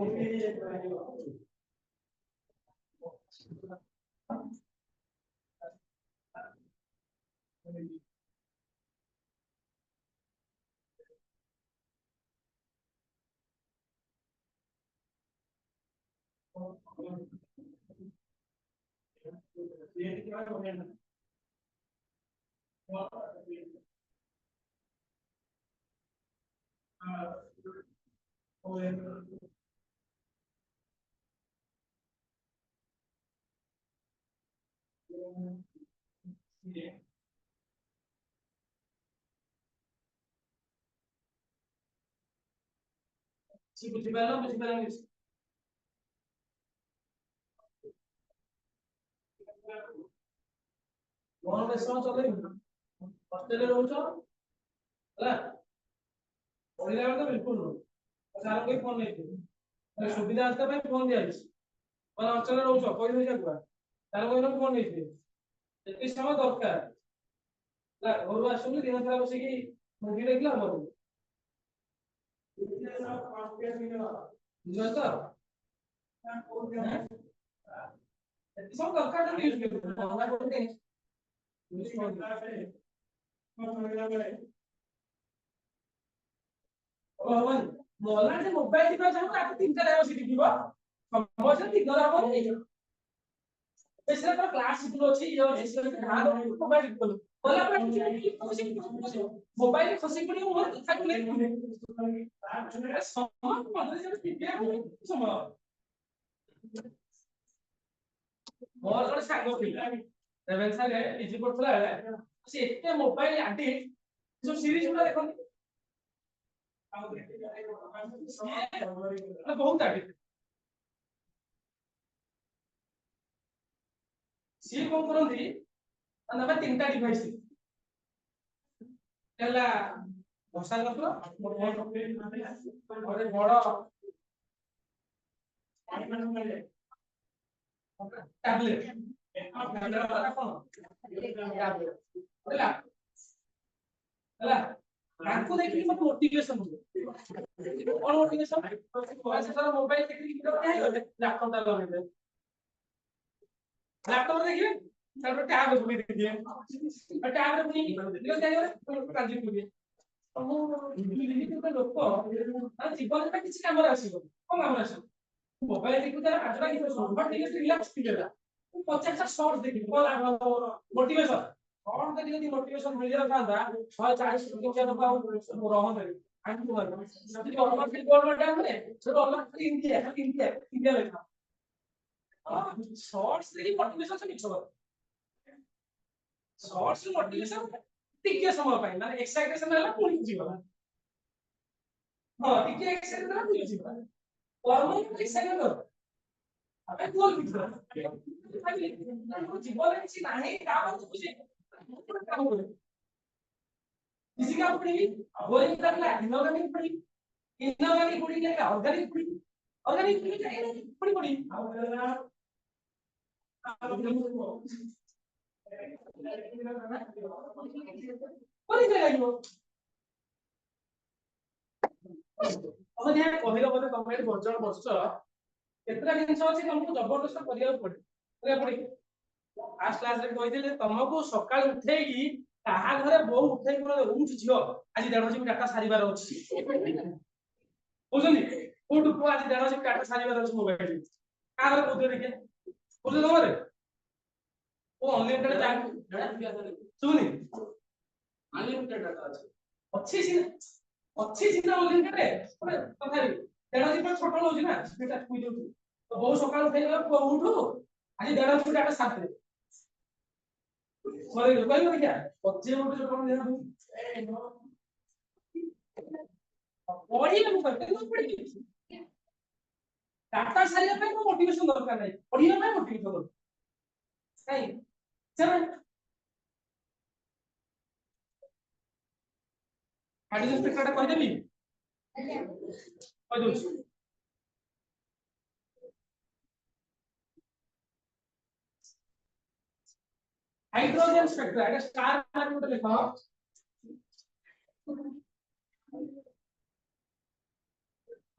ବୁଝିପାରିଲ କଣ ବେଶ ଚଲେଇବୁ ହଷ୍ଟେଲରେ ରହୁଛ ହେଲା ପଢିଲା ବେଳେ ତ ବିଲକୁଲ ନୁହଁ ସାର୍ କେହି ଫୋନ ନେଇଥିବେ ସୁବିଧା ଆସିବା ପାଇଁ ଫୋନ ଦିଆଯାଇଛି ମାନେ ହଷ୍ଟେଲରେ ରହୁଛ ପଇସା ପଇସା କୁଆ ତାର କହିଲେ ଫୋନ ନେଇଥିବେ ଯେତିକି ସମୟ ଦରକାର ହେଲା ଘରୁ ଆସୁନି ଦିନ ସାରା ବସିକି ମୁଭି ଦେଖିଲା ହବ ବୁଝିଲ ତ ଯେତିକି ସମୟ ଦରକାର ମୋବାଇଲ ଦେଖିବା ଚାହୁଁ ରାତି 3ଟାରେ ବସିକି ଯିବ ସମସ୍ତେ ଦିନରେ ହବନି କ୍ଲାସ ଅଛି ମୋବାଇଲ ଖସି ପଡିବ ମୋର ଗୋଟେ ସାଙ୍ଗ ଥିଲା ରେଭେନ୍ସାରେ ପିଜି କରୁଥିଲା ବେଳେ ସେ ଏତେ ମୋବାଇଲ ଆଡିକ୍ଟ ସବୁ ସିରିଜ ଗୁଡା ଦେଖନ୍ତି ବହୁତ ଆଡିକ୍ଟ ସିଏ କଣ କରନ୍ତି ଆମେ 3ଟା ଡିଭାଇସ ହେଲା ବର୍ଷା ଯନ୍ତ୍ର ଗୋଟେ ବଡ ଟ୍ୟାବଲେଟ ହେଲା ହେଲା ତାଙ୍କୁ ଦେଖିକି ମତେ ମୋଟିଭେସନ ହୁଏ କଣ ମୋଟିଭେସନ ମୋବାଇଲ ଦେଖିକି ଲାପଟପଟା ଲଗେଇଦେବେ ଲାପଟପ ଦେଖିବେ ତାପରେ ଟ୍ୟାବ ଖୋଲି ଦେଇଦିଏ ଟ୍ୟାବରେ ପୁଣି କାର୍ଯ୍ୟ କରିବେ ଲୋକ ଜୀବନରେ କିଛି କାମରେ ଆସିବ କଣ କାମରେ ଆସିବ ମୋବାଇଲ ଦେଖିବୁ ତାର ପାଞ୍ଚଟା କିଛି ରିଲାକ୍ସ ଫିଲ୍ 50ଟା ସର୍ଟ ଦେଖିବୁ କଣ ମୋଟିଭେସନ କଣ ଦେଖି ଯଦି ମୋଟିଭେସନ ମିଳିଯାଉଥାନ୍ତା 140 ଲୋକ ଆଉ ରହନ୍ତେ ଇଣ୍ଡିଆ ଲେଖା शॉर्ट्स देखिए मोटिवेशन से मिक्स होगा शॉर्ट्स मोटिवेशन टिके समय पाई माने एक्साइटेशन होला पुणी जीवला हां टिके एक्साइटेशन होला पुणी जीवला परमानेंट एक्साइटेशन हो अबे बोल जीवन किसी नहीं काम तो कुछ काम बोले किसी का पड़ी बोरिंग करना इनऑर्गेनिक पड़ी इनऑर्गेनिक पड़ी क्या ऑर्गेनिक पड़ी क्या पड़ी पड़ी पड़ी जाएगा अब ध्यान କହିଲ ବୋଧେ ତମେ ଏଠି ବର୍ଜନ ବସଛ କେତେଟା ଜିନିଷ ଅଛି ତମକୁ ଜବରଦସ୍ତ କରିବାକୁ ପଡେ ଫାର୍ଷ୍ଟ କ୍ଲାସରେ କହିଥିଲେ ତମକୁ ସକାଳୁ ଉଠେଇକି କାହା ଘରେ ବୋଉ ଉଠେଇକି କହିଲେ ଉଠ ଝିଅ ଆଜି 1.5 GB ଡାଟା ସାରିବାର ଅଛି ବୁଝୁଛନ୍ତି ଉଠ ପୁଅ ଆଜି 1.5 GB ଡାଟା ସାରିବାର ଅଛି ମୋବାଇଲ କାହା ଘରେ ବୁଝୁ ଦେଖିଆ ବୁଝୁ ତମରେ ଓ ଅନଲିମିଟେଡ ଶୁଭୁନି ଅନଲିମିଟେଡ ଡାଟା ଅଛି ଅଛି ସିନା ଅନଲିମିଟେଡ ତଥାପି 1.5 GB ଛୋଟ ହଉଛି ନା ସେଟା କୁଇ ଦଉଛି ତ ବୋଉ ସକାଳୁ ଉଠେଇକି ପୁଅ ଉଠୁ ଆଜି 1.5 GB ଡାଟା ସାରିଦେ Sorry, रुपये में क्या? बच्चे वो जो कौन देना हूँ? पढ़ी ना मुझे तो पढ़ी डाटा सारी अपने को मोटिवेशन दरकार नहीं पढ़ी ना मोटिवेशन दरकार नहीं चलो हाइड्रोजन स्पेक्ट्रा कह देबी कह दउछ हाइड्रोजन स्पेक्ट्रा एटा स्टार मार्क उठे लिखो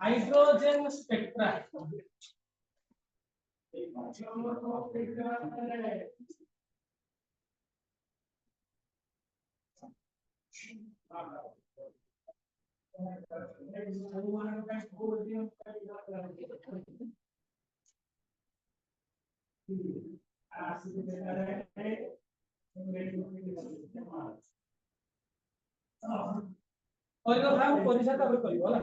हाइड्रोजन स्पेक्ट्रा और तो भाव परीक्षा तब करियो होला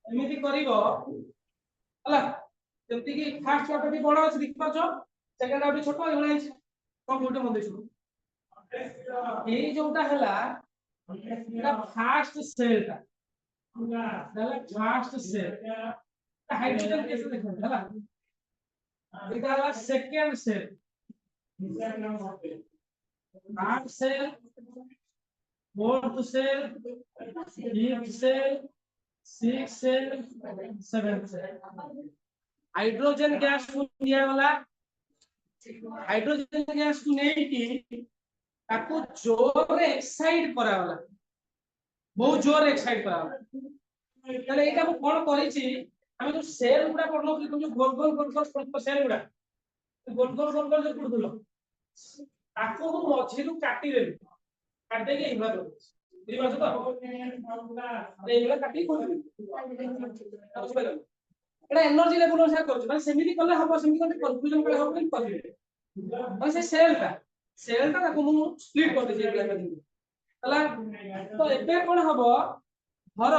एमिति करिवो हला जेमति कि फर्स्ट चैप्टर भी बड़ा अछि देखि पाछो सेकंड हाफ भी छोटो होइला अछि कोन गुटे मन देखु ए जोटा हला एटा फर्स्ट सेल हला फर्स्ट सेल हाइड्रोजन केसे देखो हला एटा हला second cell third cell fourth cell fifth cell six cell seventh cell hydrogen gas को दिया वाला हाइड्रोजन गैस को नहीं की ताको जोर एक्साइट करा वाला बहुत जोर एक्साइट करा वाला तले एटा को कोन करै छी हम जो सेल गुडा करलो कि जो गोल गोल सेल गुडा गोल गोल जो कुडुलो ताको को मझिरु काटी देबी काट देके इमरा दो बुझी पाछो तो एइला काटी कोन एटा एनर्जी लेवल से करछ माने सेमिति करले हबो सेमिति करले कन्फ्यूजन करे हबो कि करबे माने से सेलटा को मु स्प्लिट कर दे एइला हला तो एबे कोन हबो धर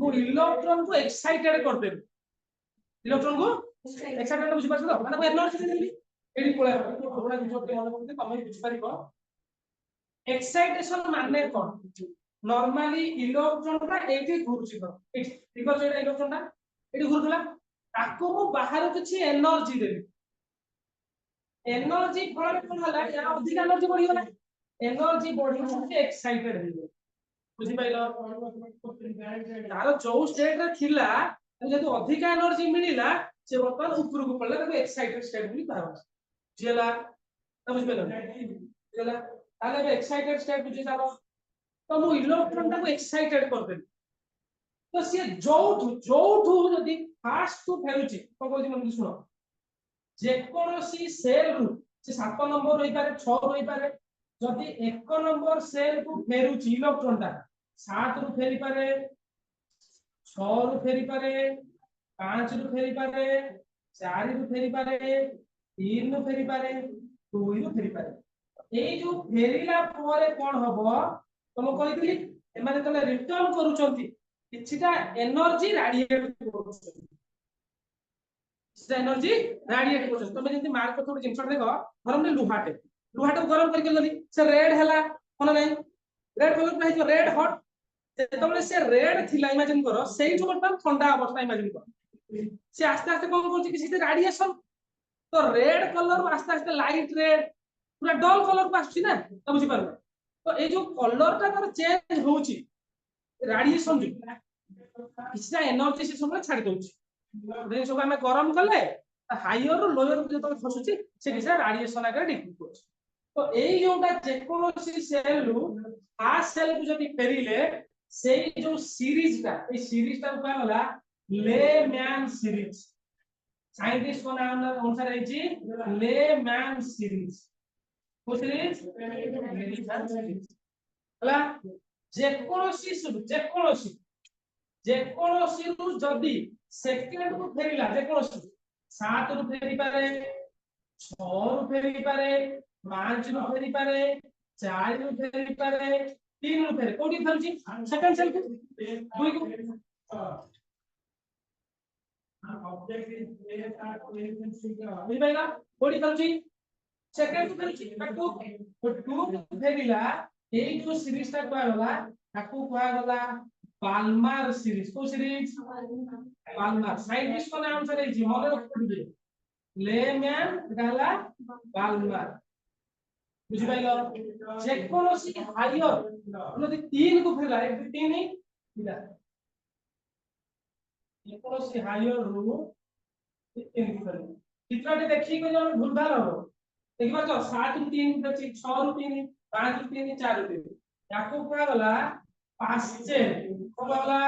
मु इलेक्ट्रॉन को एक्साइटेड कर देबी इलेक्ट्रॉन को एक्साइटेड बुझी पाछो तो माने एनर्जी देबी एडी कोला थोड़ा जिनिस मन करते तमे बुझी पारिबो एक्साइटेशन माने कोन नॉर्मली इलेक्ट्रॉन का एठी घुरछि तो ठीक है जेटा इलेक्ट्रॉन ता एठी घुरथला ताको मु बाहर किछि एनर्जी देबी एनर्जी फल कोन हला या अधिक एनर्जी बढ़ी गला एनर्जी बढ़ी से एक्साइटेड हो बुझी पाइलो तार जो स्टेट रे थिला जदि अधिक एनर्जी मिलिला से बर्तमान ऊपर को पड़ला ताको एक्साइटेड स्टेट बोली कहबा जेला समझ पेलो जेला ताले बे एक्साइटेड स्टेट बुझी जाबो तो मु इलेक्ट्रॉन ताको एक्साइटेड कर दे तो से जोठू जदि फास्ट टू फेरुची को कहू मन सुनो जे कोनोसी सेल रु से 7 नंबर रही पारे 6 रही पारे जदि 1 नंबर सेल को फेरुची इलेक्ट्रॉन ता 7 रु फेरी पारे 6 रु फेरी पारे 5 रु फेरी पारे 4 रु फेरी पारे 3 रु फेरी पारे 2 रु फेरी पारे ए जो फेरीला परे कोन हबो तम कहितली एमाने तले रिटर्न करूचंती किछिटा एनर्जी रेडिएट करूचंती किछिटा एनर्जी रेडिएट करूचंती तमे जंती मार्क थोड़ी जिंसट देखो गरम ने लुहाटे गरम करके लली से रेड हला कोन नै रेड कलर पे है रेड हॉट जेतबले से रेड थिला इमेजिन करो सेही जो बर्तमान ठंडा अवस्था इमेजिन करो से आस्ते आस्ते कोन करछि किछि रेडिएशन तो रेड कलर आस्ते आस्ते लाइट रेड पूरा डल कलर को आछि ना त बुझि पारबो तो ए जो कलर ता तर चेंज होउची रेडिएशन जो किछटा एनर्जी से सब छाड़ दोउची जे सब हमें गरम कले हायर रो लोअर जो तो खसुची से किछटा रेडिएशन आकर डिक्रीज करछ तो एई जोटा जे कोनोसी सेल रु आ सेल को जदि फेरिले सेई जो सीरीज ता को कहला लेमैन सीरीज साइंटिस्ट को नाम अनुसार है जी लेमैन सीरीज को सीरीज लेमैन सीरीज हला जे कोनोसी रु जदी सेकंड को फेरिला जे कोनोसी 7 रु फेरी पारे 6 रु फेरी पारे 5 रु फेरी पारे 4 रु फेरी पारे 3 रु फेरी कोडी फेरची सेकंड सेल को 2 को ऑब्जेक्ट इज प्लेस एट बुझिबाइला कोडी फेरची सेकंड को फेरची ताको 2 फेरिला एई जो सीरीज ता कहला ताको कहला पाल्मार सीरीज को सीरीज पाल्मार साइंटिस्ट को नाम से जी मने रख दे लेमैन कहला पाल्मार बुझि पाइलो जे कोनोसी हायर नदी 3 को फेरला 1 3 ही मिला जे कोनोसी हायर रु 3 को फेरला चित्रटी देखि को जो भूल भाल हो देखिबा तो 7 रु 3 अछि 6 रु 3 5 रु 3 4 रु 3 याको कहला पास्चेन कहला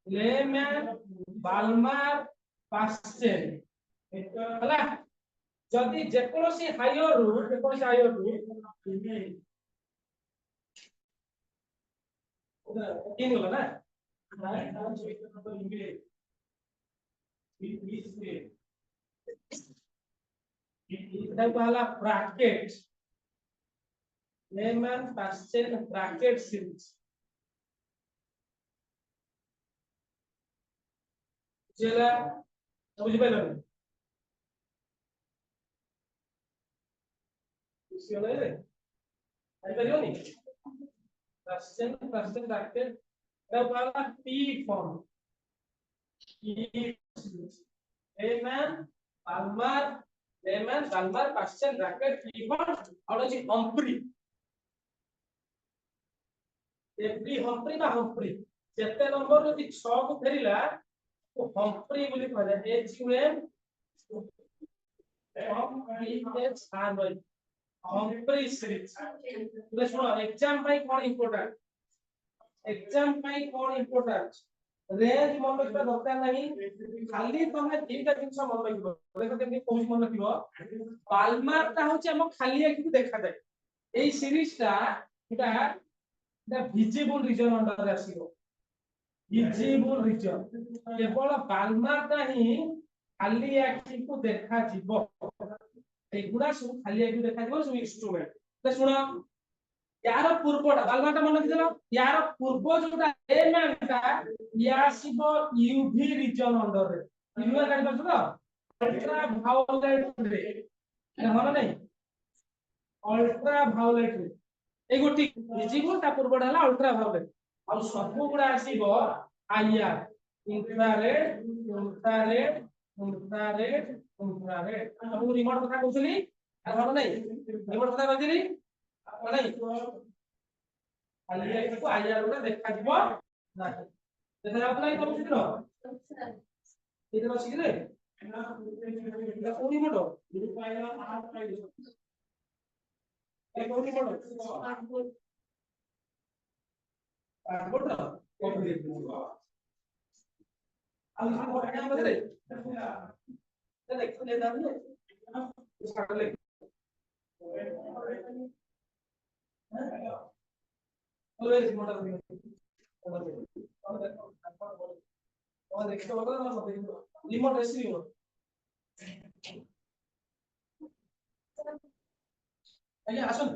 लेमैन बाल्मार पास्चेन हला जदी जे कोनोसी हायर रु तीन होला ना इता कहला ब्रैकेट लेमैन पास्चेन ब्रैकेट सीरीज चला बुझि पाइलो इसी वाला रे आई परियोनी पास्चेन ब्रैकेट एटा कहला पी फॉर्म लेमैन बाल्मार पास्चेन ब्रैकेट पी फॉर्म और जी हम्फ्री हम्फ्री जेते नंबर यदि 6 को फेरिला तो हम्फ्री बोली कहला हम्फ्री सीरीज ले सुनो एग्जाम पाई कोन इंपोर्टेंट रेंज मन रखिबा दरकार नहीं खाली तमे तीनटा जिंस मन रखिबो देखो केमि कोन मन रखिबो पाल्मार ता होचे हम खाली आखि देखा जाय एई सीरीज ता इटा विजिबल रीजन अंडर रे आसीबो विजिबल रीजन केवल पाल्मार ता ही खाली आखि को देखा जीवो एगुडा सब खाली आखि देखा जीवो सब इंस्ट्रूमेंट तो सुनो यार पूर्वटा पाल्मार ता मन रखिदेलो यार पूर्व जोटा लेमैन ता या आसीबो यूवी रीजन अंडर रे यूवी गाडी पाछो तो अल्ट्रा वायोलेट रे होला नहीं अल्ट्रा वायोलेट रे ए गोटी विजिबल ता पूर्वटा हला अल्ट्रा वायोलेट आ सब गुडा आसीबो आईआर इंफ्रारेड हम रिमोट कथा कहउछली होला नहीं रिमोट कथा कहउछली होला नहीं खाली को आईआर गुडा देखा जीवो ना देखा जाउला ई तम चित्र इधर अछि कि रे এটা কোন রিমোট যদি পাইলা আর পাইলো এই কোন রিমোট আরবোট কত দিয়ে দিবো আমি রিমোট আগে আমাদের দেখো দে দাও না সাকলে ওই রিমোট আছে আমাদের দেখতে পাবো না রিমোট এসি রিমোট আগে আসুন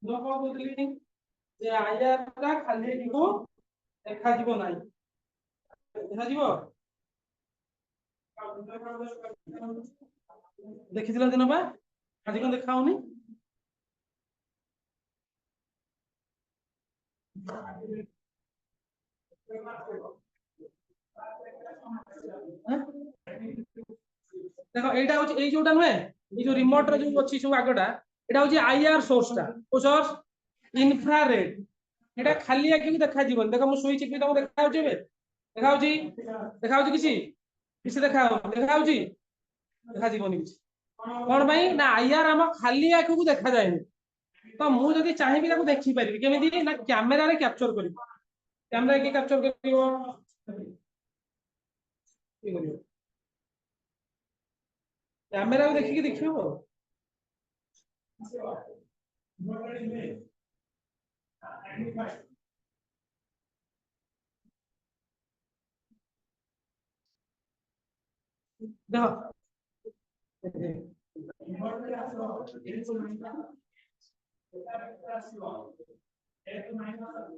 দেখো বললি যে আইয়ারটা খালি দিব দেখা দিব নাই দেখা দিব ଦେଖିଥିଲ ଦିନ ବା ଆଜି କଣ ଦେଖାଉନି देखो এইটা হচ্ছে এই যোটা নয় এই যে রিমোট র যে আছে সব আগটা এটা হচ্ছে আইআর সোর্সটা ও সোর্স ইনফ্রারেড এটা খালি আঁকি দেখা জীবন দেখো মু সুইচ কি তোমাকে দেখা হচ্ছে এবে দেখা হচ্ছে কিছু কিছু দেখা হচ্ছে দেখা জীবন কিছু কোন ভাই না আইআর আম খালি আঁকি দেখা যায়নি তো মু যদি চাহিবি তাকে দেখি পারিবি কেমিতি না ক্যামেরা রে ক্যাপচার করিব ক্যামেরা কি ক্যাপচার করিব কি করিব कैमरा को देखिए देखियो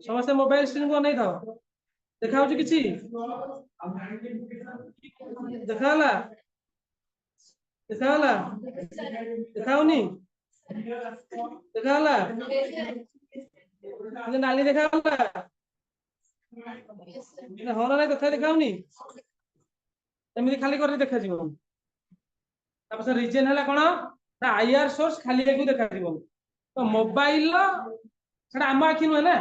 समस्त मोबाइल स्क्रीन को नहीं था देखा हो किसी देखाला देखाला देखाउनी देखाला नाली देखाला हरा नहीं तथा देखाउनी एमती खाली कर देखा जीव तापर रीजन है कौन ना आईआर सोर्स खाली को देखा जीव तो मोबाइल सेटा आम आखि नुहे ना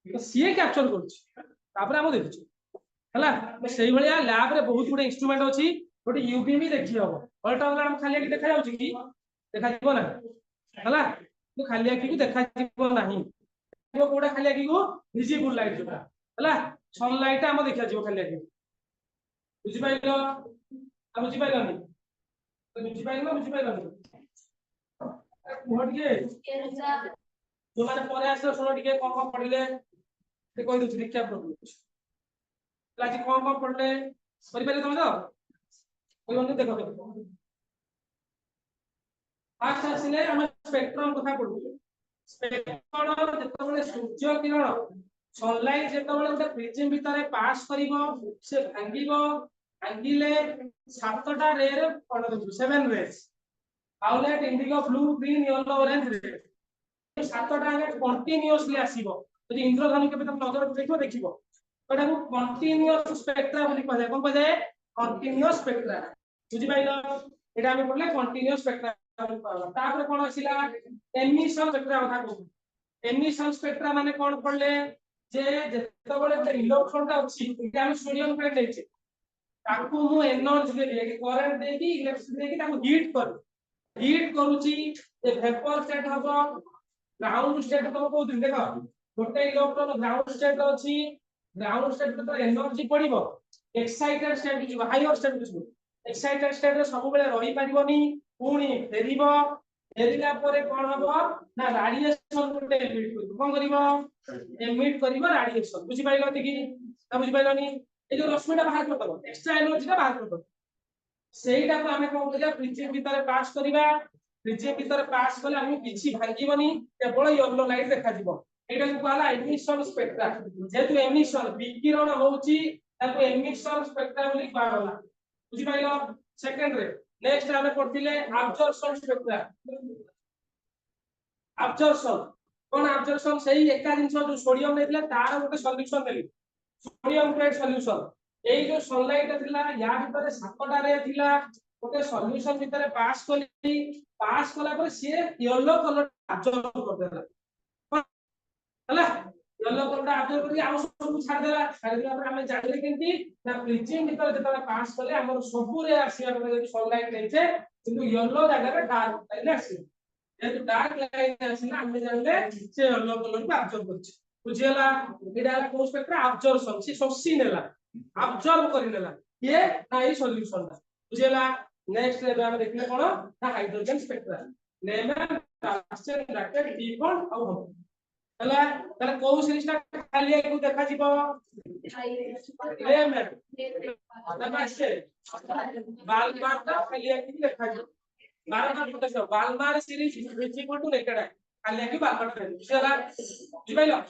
तो सी कैप्चर कर देखु है से लैब रे बहुत गुड इंस्ट्रूमेंट अच्छी गोटे यूवी भी देखी हम अल्ट्रावायलेट खाली आखि देखा जाउछि कि देखा जीव ना हला तो खाली आखि को देखा जीव नाही कोडा खाली आखि को विजिबल लाइट जोटा हला सनलाइट हम देखा जीव खाली आखि बुझि पाइलो आ बुझि पाइलोनी तो बुझि पाइलोनी मोट के जो माने परे आसो सुनो टिके कोन पढिले ते कहि दउछि रिक्या प्रॉब्लम लाजी कोन पढले करि पाइले तमे तो कोन देखो फास्ट आसिले हम स्पेक्ट्रम कथा पढु स्पेक्ट्रम जेतबेले सूर्य किरण सनलाइट जेतबेले गोटे प्रिज्म भितरे पास करिवो से भांगिवो भांगिले सातटा रे रे पढ दउ 7 rays violet indigo blue green yellow orange red सातटा आगे कंटीन्यूअसली आसीबो यदि इंद्रधनु केबे तम नजर देखिबो देखिबो एटा को कंटीन्यूअस स्पेक्ट्रा बोली कहै कोन कहै कंटीन्यूअस स्पेक्ट्रा बुझि पाइलो एटा हम पढले कंटीन्यूअस स्पेक्ट्रा तापर कोन आसीला एमिशन स्पेक्ट्रा कथा कहू एमिशन स्पेक्ट्रा माने कोन पढले जे जेतबेले इलेक्ट्रॉन ता अछि एटा हम सोडियम पे लेछे ताकू मु एनर्जी दे करंट देकी इलेक्ट्रिसिटी देकी ताकू हीट करूची ए वेपर स्टेट हबो ग्राउंड स्टेट तो को दिन देखो गोटे इलेक्ट्रॉन ग्राउंड स्टेट अछि ग्राउंड स्टेट तो एनर्जी पड़िबो एक्साइटेड स्टेट जो हायर स्टेट जो एक्साइटेड स्टेट सब बेले रही परिबोनी पुणी फेरिबो फेरिला परे कोन हबो ना रेडिएशन गोटे एमिट करबो कोन करबो एमिट करबो रेडिएशन बुझि पाइलो कि ना बुझि पाइलोनी ए जो रश्मिटा बाहर करबो एक्स्ट्रा एनर्जी बाहर करबो सेटा को हमें कोन करिया प्रिज्म भीतर पास करिबा प्रिज्म भीतर पास कले हम किछि भांगिबोनी केवल येलो लाइट देखा दिबो एटा को कहला एमिशन स्पेक्ट्रा जेतु एमिशन विकिरण होउची ताको एमिशन स्पेक्ट्रा बोली कहला बुझि पाइलो सेकंड रे नेक्स्ट हमें पढ़थिले अब्जॉर्प्शन स्पेक्ट्रा अब्जॉर्प्शन कोन अब्जॉर्प्शन सही एका जिंस जो सोडियम नेथिले तार गोटे सॉल्यूशन देली सोडियम क्लोराइड सॉल्यूशन एई जो सनलाइट थिला या भितरे सातटा रे थिला गोटे सॉल्यूशन भितरे पास कला पर से येलो कलर अब्जॉर्ब कर देला हला येलो कलर अब्जॉर्ब करके हम सब छाड़ देला पर हमें जानले केंती ना प्रिजिम भितर जेतला पास कले हमर सबु रे आसीया रे सनलाइट लेचे किंतु येलो जगह रे डार्क लाइन आसी जेतु डार्क लाइन आसीना हमें जानले से येलो कलर को अब्जॉर्ब करछि बुझियला एडा को स्पेक्ट्रा अब्जॉर्प्शन से सोसी नेला अब्जॉर्ब करि नेला ये ना ई सॉल्यूशन बुझियला नेक्स्ट रे हम देखले कोन ना hydrogen spectra Neyman transfer bracket D bond आउ हम हला ताले को सिरिस्टा खाली को देखा जीवो नेमन नमस्ते बालमार ता खाली की देखा जीवो बारमार पता छ Balmer series is equal to नेकेड खाली की बालमार बुझियला बुझिपाइलो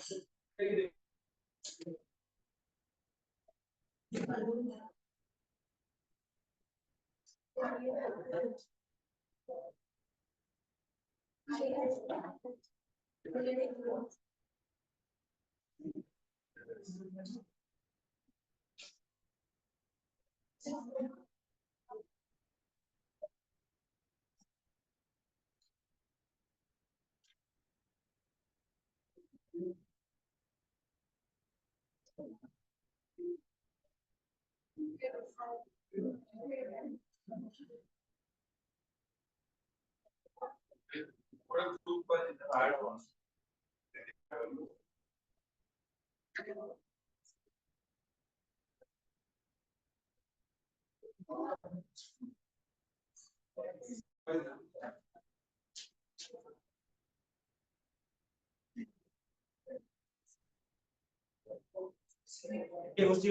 ये होची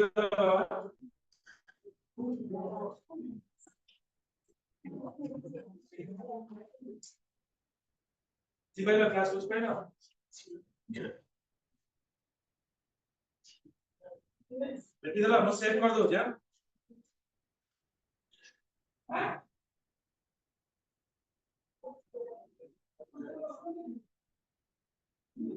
जीवाइला क्लास उस पे ना इधर हम सेव कर दो जा हां